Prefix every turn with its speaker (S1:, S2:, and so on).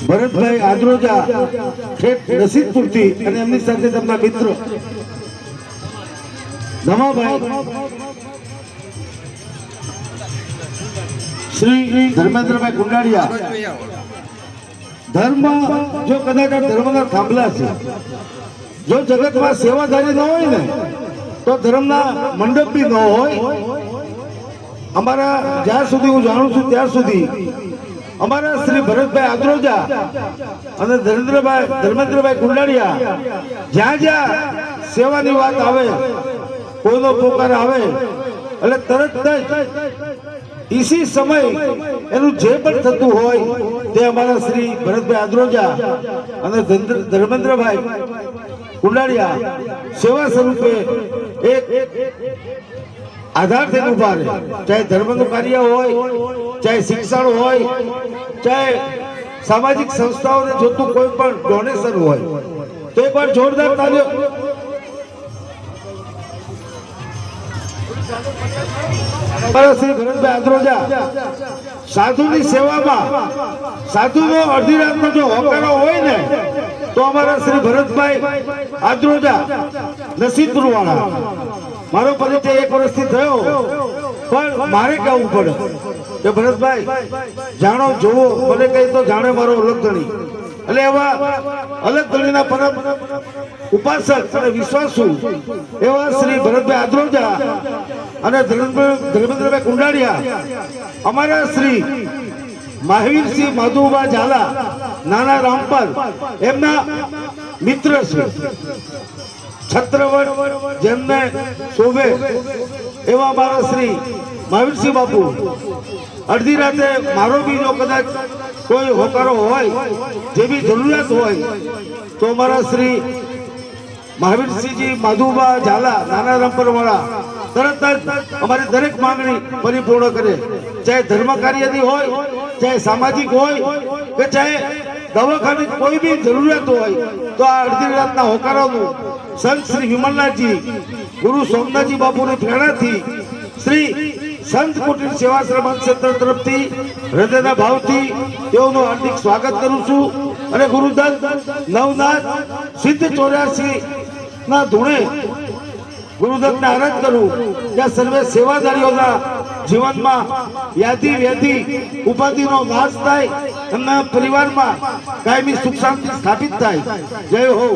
S1: ભરતભાઈ આદ્રોજા ઠેઠ રસીદપુરથી અને એમની સાથે તેમના મિત્ર ધમાભાઈ શ્રી ધર્મેન્દ્રભાઈ કુંડાળિયા ધર્મ જો કદાચ ધર્મના થાંભલા છે, જો જગતમાં સેવાધારી ન હોય ને તો ધર્મના મંડપ બી ન હોય. અમારા જ્યાં સુધી હું જાણું છું ત્યાં સુધી અમારા શ્રી ભરતભાઈ આદ્રોજા અને ધર્મેન્દ્રભાઈ કુંડાળિયા જ્યાં જ્યાં સેવાની વાત આવે, કોઈનો પોકાર આવે એટલે તરત જ इसी समय એનું જે પણ થતું હોય તે અમારા શ્રી ભરતભાઈ આદ્રોજા અને ધર્મેન્દ્રભાઈ કુંડાળિયા સેવા સ્વરૂપે એક આધાર થઈને ઉભા રહે. ચાહે ધર્મનું કાર્ય હોય, ચાહે શિક્ષણ હોય, ચાહે સામાજિક સંસ્થાઓને જોતું કોઈ પણ ડોનેશન હોય તો એક વાર જોરદાર તાળીઓ. શ્રી ભરતભાઈ આદ્રોજા સાધુની સેવામાં સાધુનો અડધી રાતનો જો હોકારો હોય ને તો અમારા શ્રી ભરતભાઈ આદ્રોજા નસીબપુર વાળા. મારો પરિચય 1 વર્ષથી થયો, પણ મારે કહેવું પડે કે ભરતભાઈ જાણો જોવો, મને કહી તો જાણે મારો અલગ ધણી. એટલે એવા અલગ ધણીના પરમ ઉપાસક અને વિશ્વાસુ એવા શ્રી ભરતભાઈ આદ્રોજા અને ધર્મેન્દ્રભાઈ કુંડાળિયા અમારા શ્રી મહાવીરસિંહ માધુબા ઝાલા નાના રામપર એમના મિત્ર છે. છત્રવડ જેમને શોભે એવા અમારા શ્રી મહાવીરસિંહ બાપુ અડધી રાતે મારો બી જો કદાચ કોઈ હોકારો હોય, જે બી જરૂરિયાત હોય તો અમારા શ્રી મહાવીરસિંહજી માધુબા ઝાલા નાના રામપર વાળા તરત જ અમારી દરેક માંગણી પરિપૂર્ણ કરે. ચાહે ધર્મ કાર્યની હોય, ચાહે સામાજિક હોય કે ચાહે દવાખાને કોઈ બી જરૂરિયાત હોય તો આ અડધી રાતના હોકારોનું સંત શ્રી વિમલનાથજી ગુરુ સોમનાથજી બાપુની પ્રેરણાથી શ્રી સંત કુટીર સેવાશ્રમ ક્ષેત્ર તરફથી હૃદયના ભાવથી તેઓનું હાર્દિક સ્વાગત કરું છું. અને ગુરુદત્ત નવનાથ સિદ્ધ 84 ના ધૂણે ગુરુદત્તને આરાધ કરું કે સર્વે સેવાદારીઓના જીવનમાં યાદી વ્યાધિ ઉપાધિનો નાશ થાય, એમના પરિવારમાં કાયમી સુખ શાંતિ સ્થાપિત થાય. જય હો.